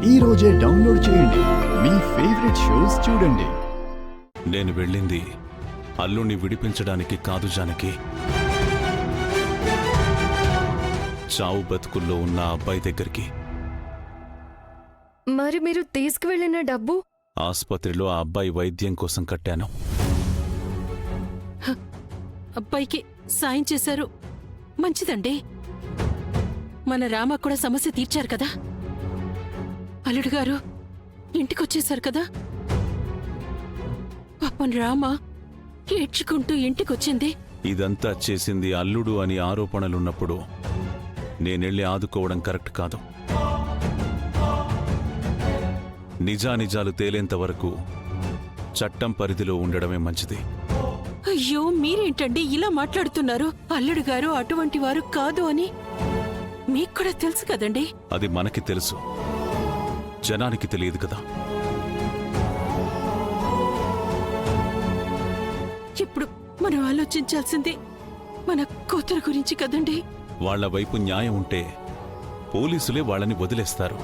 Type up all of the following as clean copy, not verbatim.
ఈ రోజే డౌన్లోడ్ చేయండి. మీ ఫేవరెట్ షోస్ చూడండి. నేను వెళ్ళింది అల్లుణ్ణి విడిపించడానికి కాదు జానకి. చావు బతుకుల్లో ఉన్న అబ్బాయి దగ్గరికి. మరి మీరు తీసుకువెళ్ళిన డబ్బు? ఆస్పత్రిలో ఆ అబ్బాయి వైద్యం కోసం కట్టాను. అబ్బాయికి సాయం చేశారు, మంచిదండి. మన రామ కూడా సమస్య తీర్చారు కదా. అల్లుడు గారు ఇంటికొచ్చేశారు కదా. పాపం రామ ఏడ్చుకుంటూ ఇంటికొచ్చింది. ఇదంతా చేసింది అల్లుడు అని ఆరోపణలున్నప్పుడు నేనెళ్ళి ఆదుకోవడం కరెక్ట్ కాదు. నిజానిజాలు తేలేంత వరకు చట్టం పరిధిలో ఉండడమే మంచిది. అయ్యో, మీరేంటండి ఇలా మాట్లాడుతున్నారు? అల్లుడు గారు అటువంటి వారు కాదు అని మీకు కూడా తెలుసు కదండి. అది మనకి తెలుసు, జనానికి తెలియదు కదా. ఇప్పుడు మనం ఆలోచించాల్సింది మన కూతురు గురించి కదండి. వాళ్ల వైపు న్యాయం ఉంటే పోలీసులే వాళ్ళని వదిలేస్తారు,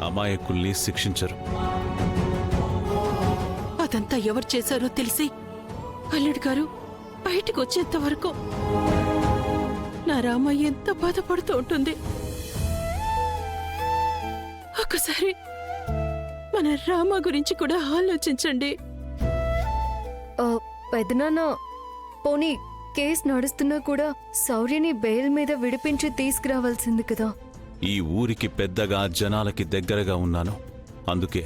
అమాయకుల్ని శిక్షించరు. అదంతా ఎవరు చేశారో తెలిసి అల్లుడు గారు బయటకు వచ్చేంత వరకు నా రామ ఎంత బాధపడుతూ ఉంటుంది. ఒకసారి మన రామ గురించి కూడా ఆలోచించండి. పెదనాన్న, పోనీ కేసు నడుస్తున్నా కూడా శౌర్యని బెయిల్ మీద విడిపించి తీసుకురావాల్సింది కదా. ఈ ఊరికి పెద్దగా జనాలకి దగ్గరగా ఉన్నాను, అందుకే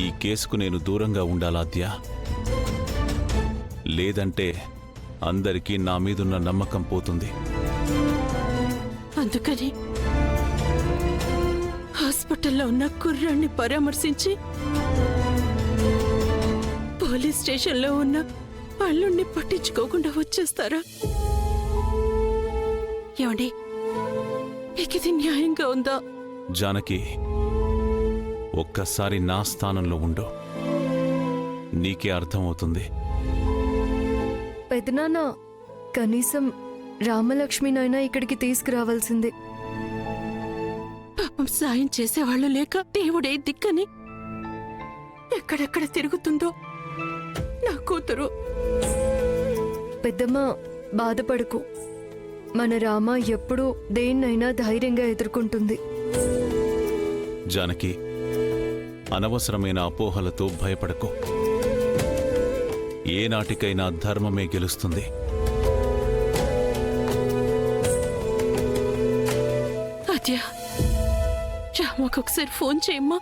ఈ కేసుకు నేను దూరంగా ఉండాలాద్యా. లేదంటే అందరికీ నా మీదున్న నమ్మకం పోతుంది. అందుకని హాస్పిటల్లో ఉన్న కుర్రాన్ని పరామర్శించి పోలీస్ స్టేషన్లో ఉన్న అల్లుణ్ణి పట్టించుకోకుండా వచ్చేస్తారా? ఏమండి, ఇది న్యాయంగా ఉందా? జానకి, ఒక్కసారి నా స్థానంలో ఉండు, నీకే అర్థమవుతుంది. పెదనాన్న, కనీసం రామలక్ష్మినైనా ఇక్కడికి తీసుకురావాల్సిందే. పాపం సాయం చేసేవాళ్లు లేక దేవుడే దిక్కని ఎక్కడెక్కడ తిరుగుతుందో నా కూతురు. పెద్దమ్మ, బాధపడకు. మన రామ ఎప్పుడూ దేన్నైనా ధైర్యంగా ఎదుర్కొంటుంది. జానకి, అనవసరమైన అపోహలతో భయపడకు. ఏనాటికైనా ధర్మమే గెలుస్తుంది. అద్యా, రామకు ఒకసారి ఫోన్ చేయమ్మా.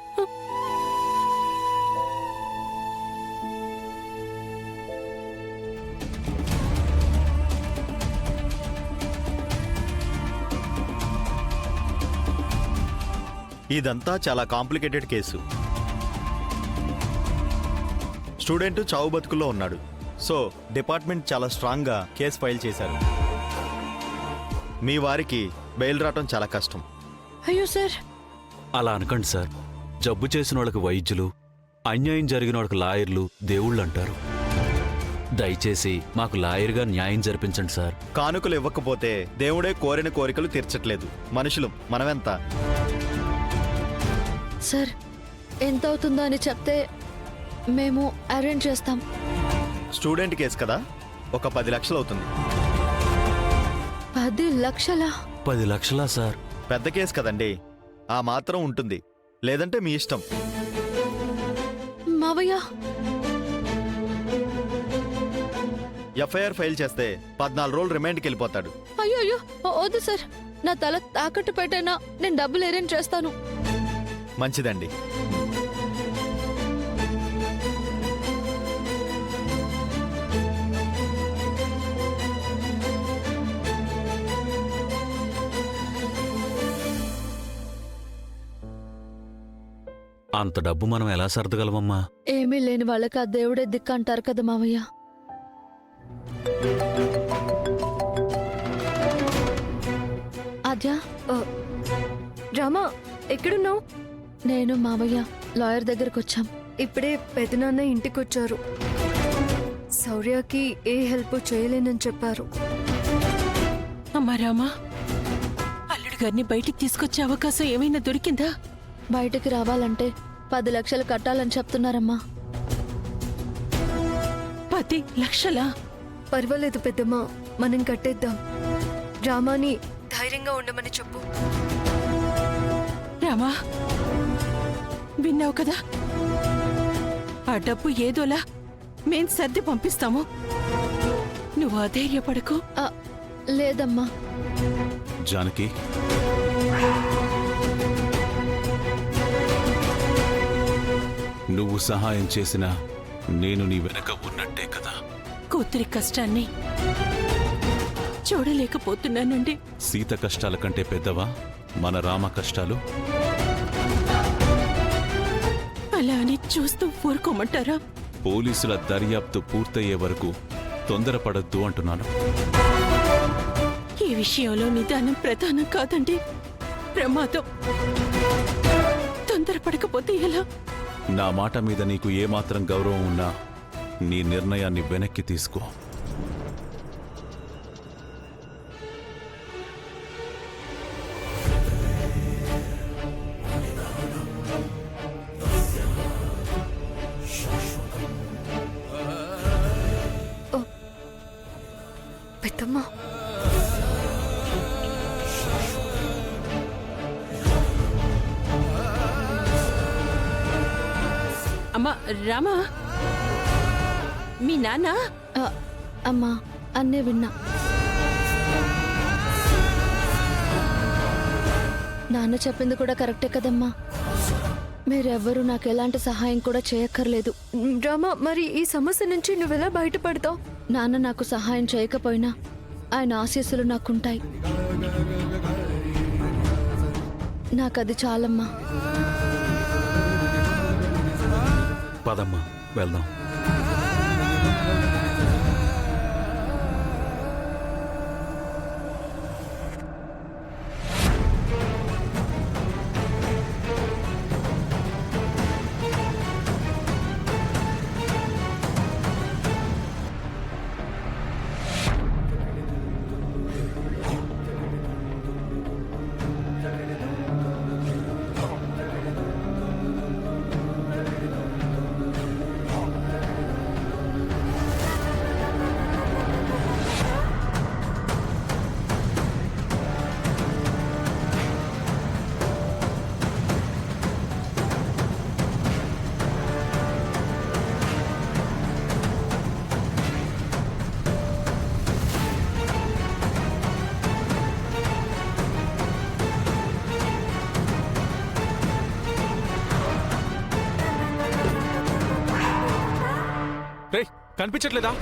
ఇదంతా చాలా కాంప్లికేటెడ్ కేసు. స్టూడెంట్ చావు బతుకుల్లో ఉన్నాడు. సో డిపార్ట్మెంట్ చాలా స్ట్రాంగ్గా కేసు ఫైల్ చేశారు. మీ వారికి బెయిల్ రావటం చాలా కష్టం. అయ్యో సార్, అలా అనకండి సార్. జబ్బు చేసిన వాళ్ళకి వైద్యులు, అన్యాయం జరిగిన వాళ్ళకి లాయర్లు దేవుళ్ళు అంటారు. దయచేసి మాకు లాయర్గా న్యాయం జరిపించండి సార్. కానుకలు ఇవ్వకపోతే దేవుడే కోరిన కోరికలు తీర్చట్లేదు. మనుషులు మనమెంత. సార్, ఎంత అవుతుందో అని చెప్తే మేము అరేంజ్ చేస్తాం. స్టూడెంట్ కేసు కదా, ఒక 10 లక్షలు అవుతుంది. 10 లక్షలా? 10 లక్షలా సార్? పెద్ద కేసు కదండి, ఆ మాత్రం ఉంటుంది. లేదంటే మీ ఇష్టం. మావయ్య, ఎఫ్ఐఆర్ ఫైల్ చేస్తే 14 రోజులు రిమైండ్కి వెళ్ళిపోతాడు. అయ్యో అయ్యో, వద్దు సార్. నా తల తాకట్టు పెట్టైనా నేను డబ్బులు అరేంజ్ చేస్తాను. మంచిదండి. అంత డబ్బు మనం ఎలా సర్దగలమమ్మా? ఏమీ లేని వాళ్ళకి ఆ దేవుడే దిక్కు అంటారు కదా మావయ్య. ఆద్య, రామా, ఎక్కడున్నావు? నేను మావయ్య లాయర్ దగ్గరకు వచ్చాం. ఇప్పుడే పెదనాన్న ఇంటికొచ్చారు. శౌర్యకి ఏ హెల్ప్ చేయలేనని చెప్పారు. అమ్మా రామా, అల్లుడు గారిని బయటికి తీసుకొచ్చే అవకాశం ఏమైనా దొరికిందా? బయటికి రావాలంటే 10 లక్షలు కట్టాలని చెప్తున్నారమ్మా. 10 లక్షలా? పర్వాలేదు పెద్దమ్మ, మనం కట్టేద్దాం. రామాని ధైర్యంగా ఉండమని చెప్పు. రామా, విన్నావు కదా? ఆ డబ్బు ఏదోలా మేం సర్ది పంపిస్తాము. నువ్వు అధైర్యపడకు. ఆ, లేదమ్మా. జానకి, నువ్వు సహాయం చేసినా నేను నీ వెనక ఉన్నట్టే కదా. కూతురి కష్టాన్ని చూడలేకపోతున్నానండి. సీత కష్టాల కంటే పెద్దవా మన రామ కష్టాలు? అలా అని చూస్తూ ఊరుకోమంటారా? పోలీసుల దర్యాప్తు పూర్తయ్యే వరకు తొందరపడద్దు అంటున్నాను. ఈ విషయంలో నిదానం ప్రధానం కాదండి, ప్రమాదం. తొందరపడకపోతే ఎలా? నా మాట మీద నీకు ఏమాత్రం గౌరవం ఉన్నా నీ నిర్ణయాన్ని వెనక్కి తీసుకో. పెద్దమ్మ, అమ్మా రామా, మీ నాన్న ఆ, అమ్మా, అన్నే విన్నా. నాన్న చెప్పింది కూడా కరెక్టే కదమ్మా. మీరెవ్వరూ నాకు ఎలాంటి సహాయం కూడా చేయక్కర్లేదు. రామా, మరి ఈ సమస్య నుంచి నువ్వెలా బయటపడతావు? నాన్న నాకు సహాయం చేయకపోయినా ఆయన ఆశీస్సులు నాకుంటాయి. నాకది చాలమ్మా. పదమ్మా, వెళ్దాం. కనిపించట్లేదా?